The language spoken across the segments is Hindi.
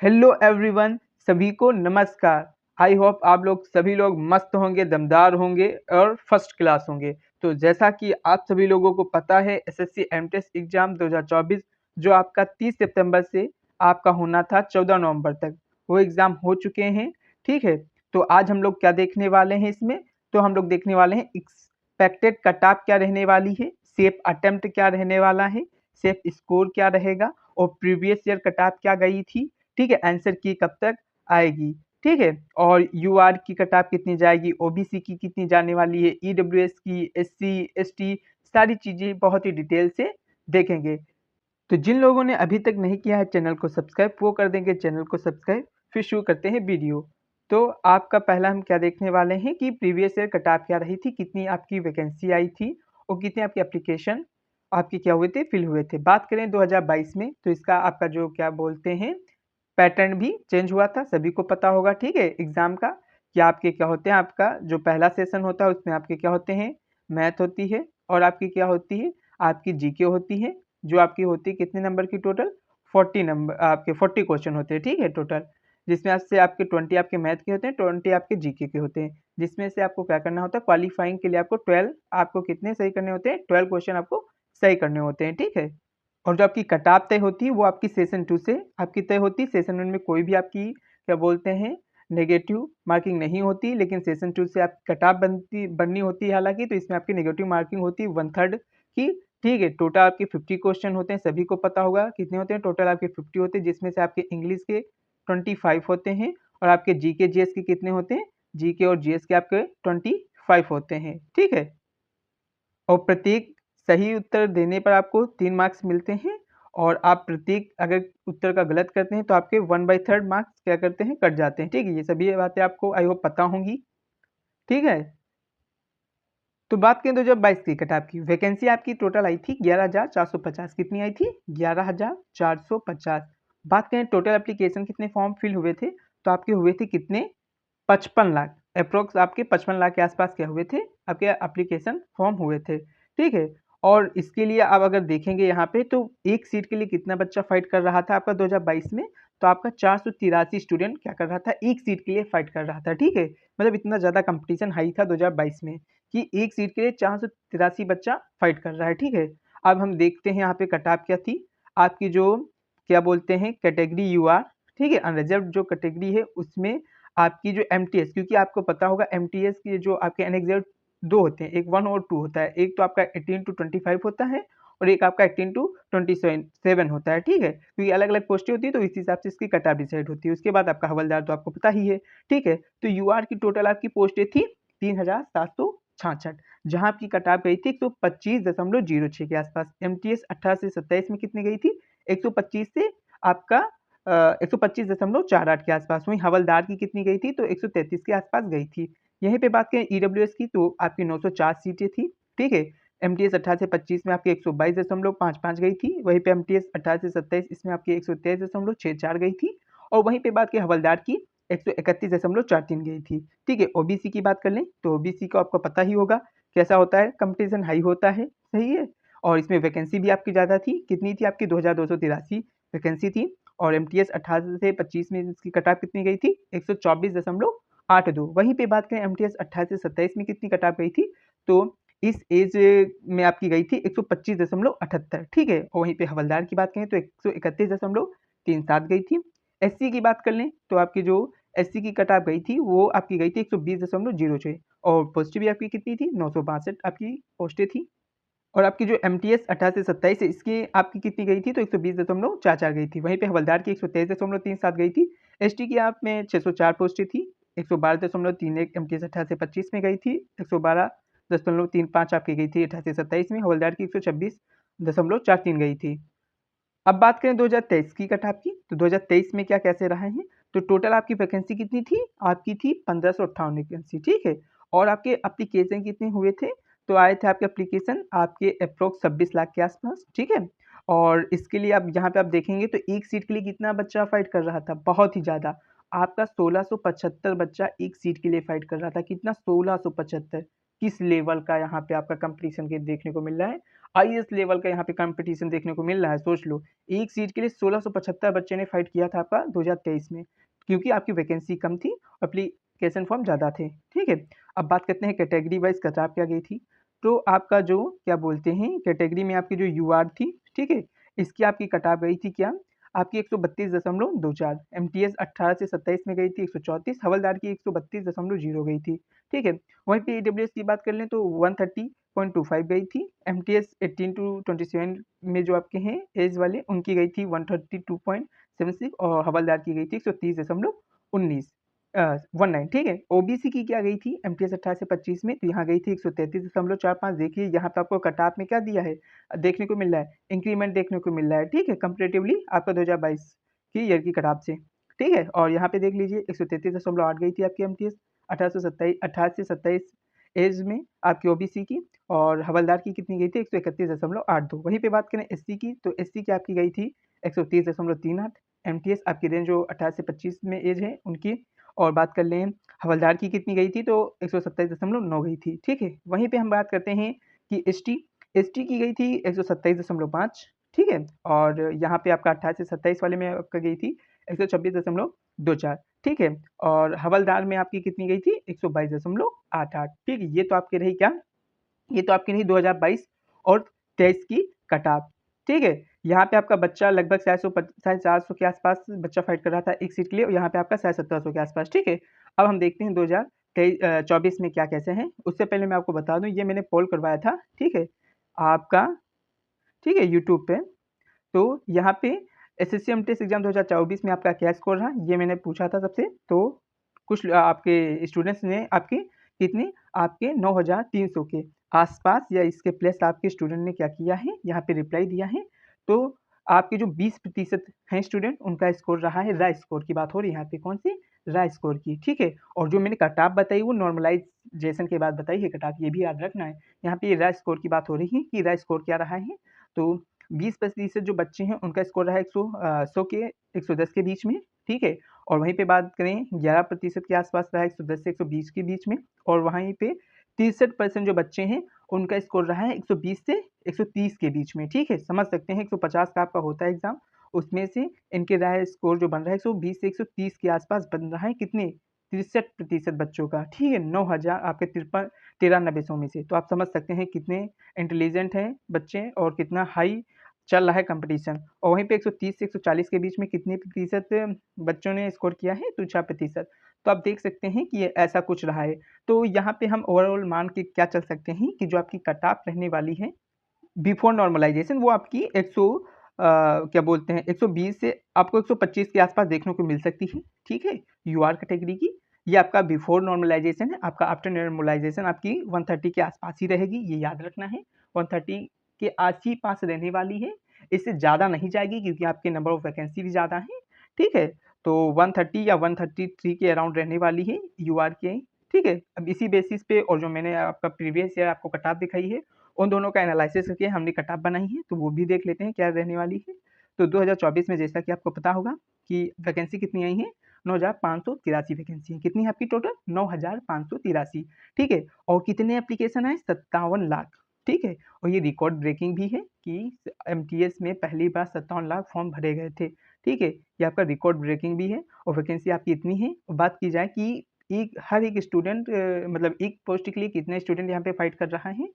हेलो एवरीवन, सभी को नमस्कार। आई होप आप लोग सभी लोग मस्त होंगे, दमदार होंगे और फर्स्ट क्लास होंगे। तो जैसा कि आप सभी लोगों को पता है, एसएससी एमटेस्ट एग्जाम 2024 जो आपका 30 सितंबर से आपका होना था 14 नवंबर तक, वो एग्जाम हो चुके हैं। ठीक है, तो आज हम लोग क्या देखने वाले हैं इसमें? तो हम लोग देखने वाले हैं एक्सपेक्टेड कट ऑफ क्या रहने वाली है, सेफ अटेम्प्ट क्या रहने वाला है, सेफ स्कोर क्या रहेगा और प्रीवियस ईयर कट ऑफ क्या गई थी। ठीक है, आंसर की कब तक आएगी। ठीक है, और यूआर की कटाप कितनी जाएगी, ओबीसी की कितनी जाने वाली है, ईडब्ल्यूएस की, एससी एसटी, सारी चीजें बहुत ही डिटेल से देखेंगे। तो जिन लोगों ने अभी तक नहीं किया है चैनल को सब्सक्राइब, वो कर देंगे चैनल को सब्सक्राइब। फिर शुरू करते हैं वीडियो। तो आपका पहला हम क्या देखने वाले हैं कि प्रीवियस ईयर कटाप क्या रही थी, कितनी आपकी वैकेंसी आई थी और कितने आपके एप्लीकेशन आपके क्या हुए थे, फिल हुए थे। बात करें 2022 में, तो इसका आपका जो क्या बोलते हैं पैटर्न भी चेंज हुआ था, सभी को पता होगा। ठीक है, एग्जाम का कि आपके क्या होते हैं, आपका जो पहला सेशन होता है उसमें आपके क्या होते हैं, मैथ होती है और आपकी क्या होती है, आपकी जीके होती है। जो आपकी होती है कितने नंबर की, टोटल 40 नंबर, आपके 40 क्वेश्चन होते हैं। ठीक है, टोटल जिसमें आपसे आपके 20 आपके मैथ के होते हैं, 20 आपके जीके के होते हैं। जिसमें से आपको क्या करना होता है, क्वालिफाइंग के लिए आपको 12 आपको कितने सही करने होते हैं, 12 क्वेश्चन आपको सही करने होते हैं। ठीक है, और जो आपकी कट-ऑफ तय होती है वो आपकी सेशन 2 से आपकी तय होती है। सेशन 1 में कोई भी आपकी क्या बोलते हैं नेगेटिव मार्किंग नहीं होती, लेकिन सेशन 2 से आपकी कट-ऑफ बननी होती है हालाँकि, तो इसमें आपकी नेगेटिव मार्किंग होती है 1/3 की। ठीक है, टोटल आपके 50 क्वेश्चन होते हैं, सभी को पता होगा कितने होते हैं, टोटल आपके 50 होते हैं, जिसमें से आपके इंग्लिश के 25 होते हैं और आपके जीके जीएस के कितने होते हैं, जीके और जीएस के आपके 25 होते हैं। ठीक है, और प्रत्येक सही उत्तर देने पर आपको 3 मार्क्स मिलते हैं और आप प्रत्येक अगर उत्तर का गलत करते हैं तो आपके 1/3 मार्क्स क्या करते हैं, कट जाते हैं। ठीक है, ये सभी बातें आपको आई होप पता होंगी। ठीक है, तो बात करें 2022 की कट ऑफ की वैकेंसी आपकी टोटल आई थी 11,450। कितनी आई थी, 11,450। बात करें टोटल एप्लीकेशन कितने फॉर्म फिल हुए थे, तो आपके हुए थे कितने, 55 लाख अप्रोक्स, आपके 55 लाख के आसपास क्या हुए थे, आपके एप्लीकेशन फॉर्म हुए थे। ठीक है, और इसके लिए आप अगर देखेंगे यहाँ पे तो एक सीट के लिए कितना बच्चा फाइट कर रहा था आपका 2022 में, तो आपका 483 स्टूडेंट क्या कर रहा था, एक सीट के लिए फाइट कर रहा था। ठीक है, मतलब इतना ज़्यादा कंपटीशन हाई था 2022 में कि एक सीट के लिए 483 बच्चा फाइट कर रहा है। ठीक है, अब हम देखते हैं यहाँ पे कट ऑफ क्या थी आपकी, जो क्या बोलते हैं कैटेगरी यूआर। ठीक है, अनरिजर्व जो कैटेगरी है उसमें आपकी जो एमटीएस, क्योंकि आपको पता होगा एमटीएस की जो आपके एनेक्सेट 2 होते हैं, एक 1 और 2 होता है। एक तो आपका 18 टू 25 होता है और एक आपका 18 टू 27 होता है। ठीक है, क्योंकि अलग-अलग पोस्टें होती है तो इस हिसाब से इसकी कट ऑफ डिसाइड होती है। उसके बाद आपका हवलदार तो आपको पता ही है। ठीक है, तो यूआर की टोटल आपकी पोस्टें थी 3,766, जहाँ आपकी कट ऑफ गई थी 125.06 के आसपास। एमटीएस 18 से 27 में कितनी गई थी, 125 से आपका 125.48 के आसपास। वहीं हवलदार की कितनी गई थी, तो 133 के आसपास गई थी। यहीं पे बात करें ईडब्ल्यूएस की, तो आपकी 904 सीटें थी। ठीक है, एमटीएस 18 से 25 में आपकी 122.55 गई थी। वहीं पे एमटीएस 18 से 27 इसमें आपकी 123.64 गई थी। और वहीं पे बात करें हवलदार की, 131.43 गई थी। ठीक है, ओबीसी की बात कर लें तो ओबीसी को आपको पता ही होगा कैसा होता है, कंपटीशन हाई होता है। सही है, और इसमें वैकेंसी भी आपकी ज़्यादा थी। कितनी थी आपकी, 2283 वैकेंसी थी। और एमटीएस 18 से 25 में इसकी कट ऑफ कितनी गई थी, 124.82। वहीं पे बात करें एमटीएस 18 से 27 में कितनी कट ऑफ गई थी, तो इस एज में आपकी गई थी 125.78। ठीक है, और वहीं पे हवलदार की बात करें तो 131.37 गई थी। एससी की बात कर लें तो आपकी जो एससी की कट ऑफ गई थी वो आपकी गई थी 120.06 और पोस्ट भी आपकी कितनी थी, 962 आपकी पोस्टें थी। और आपकी जो एमटीएस 18 से 27 है इसकी आपकी कितनी गई थी, तो 120.44 गई थी। वहीं पे हवलदार की 123.37 गई थी। एसटी की आप में 604 पोस्टें थी, 112.31 एमटीएस 18 से 25 में गई थी, 112.35 आपकी गई थी 18 से 27 में। हवलदार की 126.43 गई थी। अब बात करें 2023 की कट ऑफ की, तो 2023 में क्या कैसे रहे हैं, तो टोटल आपकी वैकेंसी कितनी थी, आपकी थी 1558 वैकेंसी। ठीक है, और आपके एप्लीकेशन कितने हुए थे, तो आए थे आपके एप्लीकेशन आपके अप्रोक्स 26 लाख के आसपास। ठीक है, और इसके लिए आप यहाँ पे आप देखेंगे तो एक सीट के लिए कितना बच्चा फाइट कर रहा था, बहुत ही ज़्यादा। आपका 1675 बच्चा एक सीट के लिए फाइट कर रहा था। कितना, 1675। किस लेवल का यहाँ पे आपका कंपटीशन के देखने को मिल रहा है। आईएएस लेवल का यहाँ पे कंपटीशन देखने को मिल रहा है। सोच लो, एक सीट के लिए 1675 बच्चे ने फाइट किया था आपका 2023 में, क्योंकि आपकी वैकेंसी कम थी, एप्लीकेशन फॉर्म ज़्यादा थे। ठीक है, अब बात करते हैं कैटेगरी वाइज कट-ऑफ क्या गई थी। तो आपका जो क्या बोलते हैं कैटेगरी में आपकी जो यूआर थी, ठीक है, इसकी आपकी कट-ऑफ गई थी क्या, आपकी 132.24, एमटीएस 18 से 27 में गई थी 134, हवलदार की 132.0 गई थी। ठीक है, वहीं पे ईडब्ल्यूएस की बात कर लें तो 130.25 गई थी, एमटीएस 18 टू 27 में जो आपके हैं एज वाले उनकी गई थी 132.76 और हवलदार की गई थी 130.19 19। ठीक है, ओबीसी की क्या गई थी एमटीएस 18 से 25 में, तो यहाँ गई थी 133.45। देखिए यहाँ पे आपको कट ऑफ में क्या दिया है देखने को मिल रहा है, इंक्रीमेंट देखने को मिल रहा है। ठीक है, कंपेरेटिवली आपका 2022 की ईयर की कट ऑफ से। ठीक है, और यहाँ पे देख लीजिए 133.8 गई थी आपकी एमटीएस 18 से 27 एज में आपकी ओबीसी की, और हवलदार की कितनी गई थी 131.82। वहीं पे बात करें एससी की, तो एससी की आपकी गई थी 130.38, एमटीएस आपकी रेंज जो 18 से 25 में एज है उनकी। और बात कर लें हवलदार की कितनी गई थी, तो 127.9 गई थी। ठीक है, वहीं पे हम बात करते हैं कि एसटी की गई थी 127.5। ठीक है, और यहाँ पे आपका 18 से 27 वाले में आपका गई थी 126.24। ठीक है, और हवलदार में आपकी कितनी गई थी 122.88। ठीक है, ये तो आपके रही क्या, ये तो आपकी रही 2022 और 23 की कट ऑफ। ठीक है, यहाँ पे आपका बच्चा लगभग 400 के आसपास बच्चा फाइट कर रहा था एक सीट के लिए, और यहाँ पे आपका 1700 के आसपास। ठीक है, अब हम देखते हैं 2024 में क्या कैसे हैं। उससे पहले मैं आपको बता दूं, ये मैंने पोल करवाया था। ठीक है, आपका, ठीक है, यूट्यूब पे। तो यहाँ पे एसएससी एमटीएस एग्जाम 2024 में आपका क्या स्कोर रहा, ये मैंने पूछा था सबसे। तो कुछ आपके स्टूडेंट्स ने आपके कितने, आपके 9300 के आसपास या इसके प्लस आपके स्टूडेंट ने क्या किया है, यहाँ पे रिप्लाई दिया है। तो आपके जो 20% हैं स्टूडेंट, उनका स्कोर रहा है, रा स्कोर की बात हो रही है यहाँ पे, कौन सी, रा स्कोर की। ठीक है, और जो मैंने कट ऑफ बताई वो नॉर्मलाइजेशन के बाद बताई है कट ऑफ, ये भी याद रखना है। यहाँ पे रा स्कोर की बात हो रही है कि रा स्कोर क्या रहा है। तो 20% जो बच्चे हैं उनका स्कोर रहा है 100 के 110 के बीच में। ठीक है, और वहीं पे बात करें 11% के आसपास रहा है 110 से 120 के बीच में, और वहीं पे 63% जो बच्चे हैं उनका स्कोर रहा है 120 से 130 के बीच में। ठीक है, समझ सकते हैं 150 का आपका होता है एग्जाम, उसमें से इनके रहा है स्कोर जो बन रहा है 120 से 130 के आसपास बन रहा है, कितने, 63% बच्चों का। ठीक है, 9000 आपके 9300 में से। तो आप समझ सकते हैं कितने इंटेलिजेंट हैं बच्चे और कितना हाई चल रहा है कंपटीशन। और वहीं पे 130 से 140 के बीच में कितने प्रतिशत बच्चों ने स्कोर किया है, तो 4%। तो आप देख सकते हैं कि ये ऐसा कुछ रहा है। तो यहाँ पे हम ओवरऑल मान के क्या चल सकते हैं कि जो आपकी कट ऑफ रहने वाली है बिफोर नॉर्मलाइजेशन, वो आपकी 100 क्या बोलते हैं 120 से आपको 125 के आसपास देखने को मिल सकती है। ठीक है, यूआर कैटेगरी की, ये आपका बिफोर नॉर्मलाइजेशन है। आपका आफ्टर नॉर्मलाइजेशन आपकी 130 के आसपास ही रहेगी, ये याद रखना है। 130 के आस ही पास रहने वाली है, इससे ज़्यादा नहीं जाएगी, क्योंकि आपके नंबर ऑफ वैकेंसी भी ज़्यादा है। ठीक है, तो 130 या 133 के अराउंड रहने वाली है यूआर के। ठीक है, अब इसी बेसिस पे और जो मैंने आपका प्रीवियस ईयर आपको कट ऑफ दिखाई है, उन दोनों का एनालिसिस करके हमने कट ऑफ बनाई है, तो वो भी देख लेते हैं क्या रहने वाली है। तो 2024 में जैसा कि आपको पता होगा कि वैकेंसी कितनी आई है, 9583 वैकेंसी है। कितनी है आपकी टोटल, 9583। ठीक है, और कितने एप्लीकेशन आए, 57 लाख। ठीक है, और ये रिकॉर्ड ब्रेकिंग भी है कि एमटीएस में पहली बार 57 लाख फॉर्म भरे गए थे। ठीक है, ये आपका रिकॉर्ड ब्रेकिंग भी है, और वैकेंसी आपकी इतनी है। बात की जाए कि हर एक स्टूडेंट मतलब एक पोस्ट के लिए कितने स्टूडेंट यहाँ पे फाइट कर रहा है,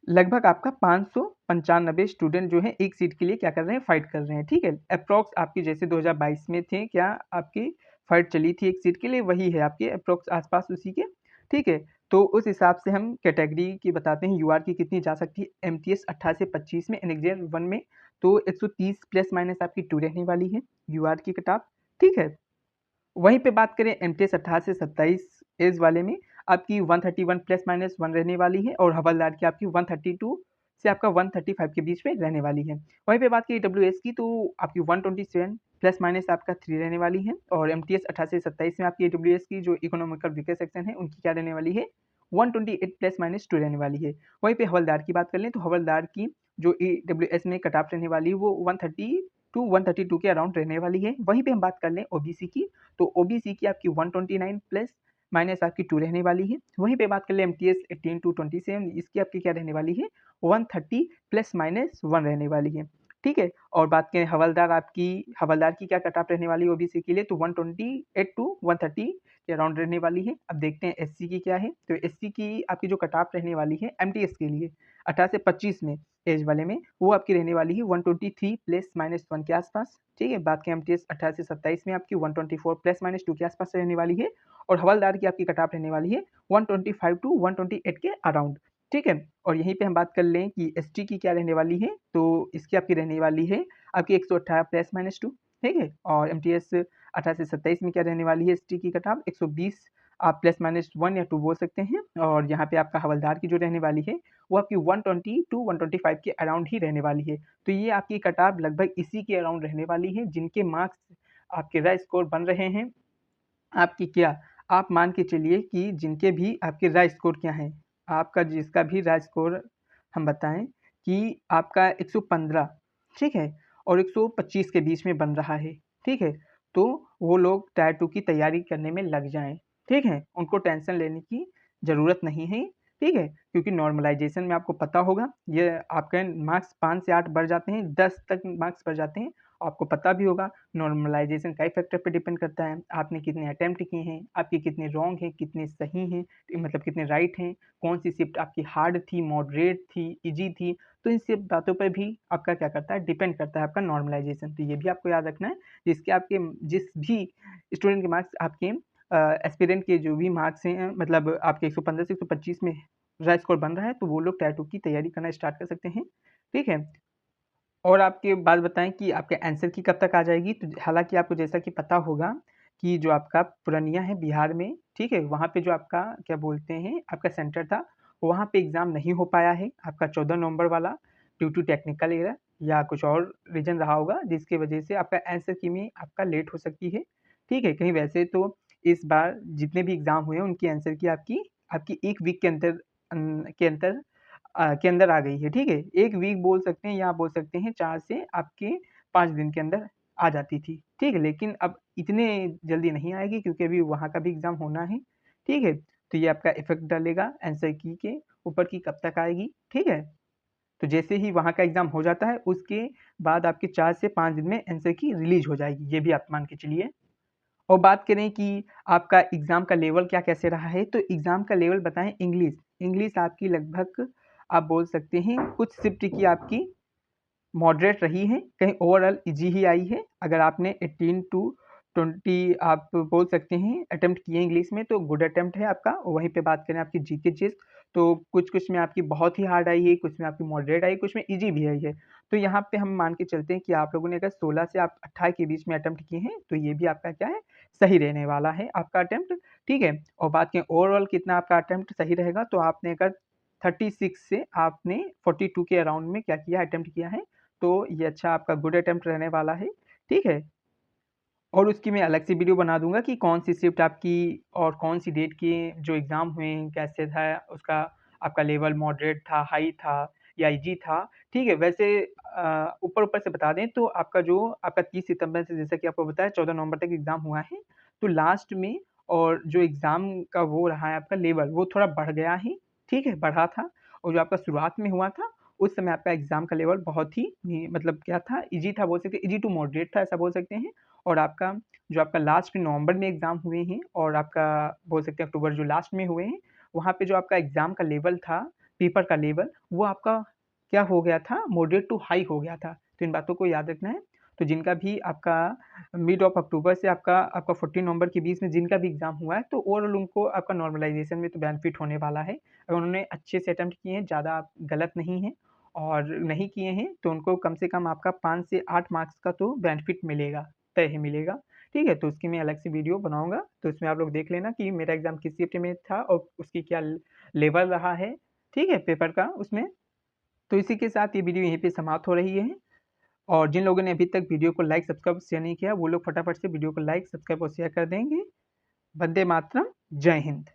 लगभग आपका 595 स्टूडेंट जो है एक सीट के लिए क्या कर रहे हैं, फाइट कर रहे हैं। ठीक है, अप्रॉक्स आपकी जैसे 2022 में थे क्या आपकी फाइट चली थी एक सीट के लिए, वही है आपके अप्रॉक्स आसपास उसी के। ठीक है, तो उस हिसाब से हम कैटेगरी की बताते हैं यूआर की कितनी जा सकती है। एमटीएस 18 से 25 में, एनेक्जर 1 में तो 130 प्लस माइनस आपकी 2 रहने वाली है यूआर की कट ऑफ। ठीक है, वहीं पे बात करें एमटीएस 18 से 27 एज वाले में आपकी 131 प्लस माइनस 1 रहने वाली है, और हवलदार की आपकी 132 से आपका 135 के बीच में रहने वाली है। वहीं पे बात की डब्ल्यूएस की, तो आपकी 127 प्लस माइनस आपका 3 रहने वाली है, और एमटीएस 18 से 27 में आपकी डब्ल्यूएस की जो इकोनॉमिकल वीकर सेक्शन है उनकी क्या रहने वाली है, 128 प्लस माइनस 2 रहने वाली है। वहीं पे हवलदार की बात कर लें तो हवलदार की जो ईडब्ल्यूएस में कट ऑफ रहने वाली है वो 130 टू 132 के अराउंड रहने वाली है। वहीं पे हम बात कर लें ओबीसी की, तो ओबीसी की आपकी 129 प्लस माइनस आपकी 2 रहने वाली है। वहीं पे बात कर ले MTS 18 to 27, इसकी आपकी क्या रहने वाली है 130 प्लस माइनस 1 रहने वाली है, ठीक है। और बात करें हवलदार की क्या कट ऑफ रहने वाली है ओबीसी के लिए, तो 128 टू 130 के अराउंड रहने वाली है। अब देखते हैं एससी की क्या है, तो एससी की आपकी जो कट ऑफ रहने वाली है एमटीएस के लिए 18 से 25 में एज वाले में, वो आपकी रहने वाली है 123 प्लस माइनस 1 के आसपास, ठीक है। बात करें एमटीएस 18 से 27 में आपकी 124 प्लस माइनस 2 के आसपास रहने वाली है। और हवलदार की आपकी कट ऑफ रहने वाली है 125 टू 128 के अराउंड, ठीक है। और यहीं पे हम बात कर लें कि एसटी की क्या रहने वाली है, तो इसकी आपकी रहने वाली है आपकी 118 प्लस माइनस 2, ठीक है। और एमटीएस 18 से 27 में क्या रहने वाली है एसटी की कट ऑफ 120 आप प्लस माइनस 1 या 2 बोल सकते हैं। और यहाँ पे आपका हवलदार की जो रहने वाली है वो आपकी 120 टू 125 के अराउंड ही रहने वाली है। तो ये आपकी कट ऑफ लगभग इसी के अराउंड रहने वाली है, जिनके मार्क्स आपके राय स्कोर बन रहे हैं आपकी क्या, आप मान के चलिए कि जिनके भी आपके राय स्कोर क्या है, आपका जिसका भी राय स्कोर हम बताएं कि आपका 115, ठीक है, और 125 के बीच में बन रहा है, ठीक है, तो वो लोग टायर 2 की तैयारी करने में लग जाएं, ठीक है, उनको टेंशन लेने की ज़रूरत नहीं है, ठीक है। क्योंकि नॉर्मलाइजेशन में आपको पता होगा ये आपके मार्क्स 5 से 8 बढ़ जाते हैं, 10 तक मार्क्स बढ़ जाते हैं। आपको पता भी होगा नॉर्मलाइजेशन कई फैक्टर पे डिपेंड करता है, आपने कितने अटेम्प्ट किए हैं, आपके कितने रॉन्ग हैं, कितने सही हैं, मतलब कितने राइट हैं, कौन सी शिफ्ट आपकी हार्ड थी, मॉडरेट थी, इजी थी। तो इन सब बातों पर भी आपका क्या करता है, डिपेंड करता है आपका नॉर्मलाइजेशन। तो ये भी आपको याद रखना है, जिस भी स्टूडेंट के मार्क्स आपके एस्पिरेंट के जो भी मार्क्स हैं, मतलब आपके 115 से 125 में राइज स्कोर बन रहा है, तो वो लोग टायर 2 की तैयारी करना स्टार्ट कर सकते हैं, ठीक है। और आपके बात बताएं कि आपके आंसर की कब तक आ जाएगी, तो हालांकि आपको जैसा कि पता होगा कि जो आपका पूर्णिया है बिहार में, ठीक है, वहाँ पे जो आपका क्या बोलते हैं आपका सेंटर था, वहाँ पे एग्ज़ाम नहीं हो पाया है आपका 14 नवंबर वाला, ड्यू टू टेक्निकल एरर या कुछ और रीजन रहा होगा, जिसकी वजह से आपका आंसर की में आपका लेट हो सकती है, ठीक है। कहीं वैसे तो इस बार जितने भी एग्ज़ाम हुए हैं उनकी आंसर की आपकी आपकी 1 वीक के अंदर आ गई है, ठीक है। 1 वीक बोल सकते हैं या आप बोल सकते हैं 4 से आपके 5 दिन के अंदर आ जाती थी, ठीक है। लेकिन अब इतने जल्दी नहीं आएगी क्योंकि अभी वहाँ का भी एग्ज़ाम होना है, ठीक है। तो ये आपका इफ़ेक्ट डालेगा आंसर की के ऊपर कि कब तक आएगी, ठीक है। तो जैसे ही वहाँ का एग्ज़ाम हो जाता है उसके बाद आपके 4 से 5 दिन में आंसर की रिलीज़ हो जाएगी, ये भी आप मान के चलिए। और बात करें कि आपका एग्ज़ाम का लेवल क्या कैसे रहा है, तो एग्ज़ाम का लेवल बताएँ इंग्लिश, इंग्लिश आपकी लगभग आप बोल सकते हैं कुछ शिफ्ट की आपकी मॉडरेट रही है, कहीं ओवरऑल ईजी ही आई है। अगर आपने 18 टू 20 आप बोल सकते हैं अटेम्प्ट किए इंग्लिश में, तो गुड अटेम्प्ट है आपका। वहीं पे बात करें आपकी जीके जिस्ट, तो कुछ में आपकी बहुत ही हार्ड आई है, कुछ में आपकी मॉडरेट आई, कुछ में ईजी भी आई है। तो यहाँ पे हम मान के चलते हैं कि आप लोगों ने अगर 16 से आप 28 के बीच में अटेम्प्ट किए हैं, तो ये भी आपका क्या है, सही रहने वाला है आपका अटेम्प्ट, ठीक है। और बात करें ओवरऑल कितना आपका अटेम्प्ट सही रहेगा, तो आपने अगर 36 से आपने 42 के अराउंड में क्या किया, अटेम्प्ट किया है, तो ये अच्छा आपका गुड अटेम्प्ट रहने वाला है, ठीक है। और उसकी मैं अलग से वीडियो बना दूंगा कि कौन सी शिफ्ट आपकी और कौन सी डेट के जो एग्ज़ाम हुए हैं कैसे था उसका, आपका लेवल मॉडरेट था, हाई था या इजी था, ठीक है। वैसे ऊपर ऊपर से बता दें तो आपका 30 सितंबर से जैसा कि आपको बताया 14 नवंबर तक एग्ज़ाम हुआ है, तो लास्ट में और जो एग्ज़ाम का वो रहा है आपका लेवल, वो थोड़ा बढ़ गया है, ठीक है, बढ़ा था। और जो आपका शुरुआत में हुआ था उस समय आपका एग्ज़ाम का लेवल बहुत ही मतलब क्या था, ईजी था बोल सकते हैं, ईजी टू मॉडरेट था ऐसा बोल सकते हैं। और आपका लास्ट में नवंबर में एग्ज़ाम हुए हैं और आपका बोल सकते हैं अक्टूबर जो लास्ट में हुए हैं, वहाँ पे जो आपका एग्ज़ाम का लेवल था, पेपर का लेवल, वो आपका क्या हो गया था, मॉडरेट टू हाई हो गया था। तो इन बातों को याद रखना है। तो जिनका भी आपका मिड ऑफ अक्टूबर से आपका 14 नवंबर के बीच में जिनका भी एग्ज़ाम हुआ है, तो ओवरऑल उनको आपका नॉर्मलाइज़ेशन में तो बेनिफिट होने वाला है। अगर उन्होंने अच्छे से अटेम्प्ट किए हैं, ज़्यादा गलत नहीं है और नहीं किए हैं, तो उनको कम से कम आपका 5 से 8 मार्क्स का तो बेनिफिट मिलेगा, तय ही मिलेगा, ठीक है। तो उसकी मैं अलग से वीडियो बनाऊँगा, तो उसमें आप लोग देख लेना कि मेरा एग्ज़ाम किस शिफ्ट में था और उसकी क्या लेवल रहा है, ठीक है, पेपर का उसमें। तो इसी के साथ ये वीडियो यहीं पे समाप्त हो रही है। और जिन लोगों ने अभी तक वीडियो को लाइक, सब्सक्राइब, शेयर नहीं किया, वो लोग फटाफट से वीडियो को लाइक, सब्सक्राइब और शेयर कर देंगे। वंदे मातरम, जय हिंद।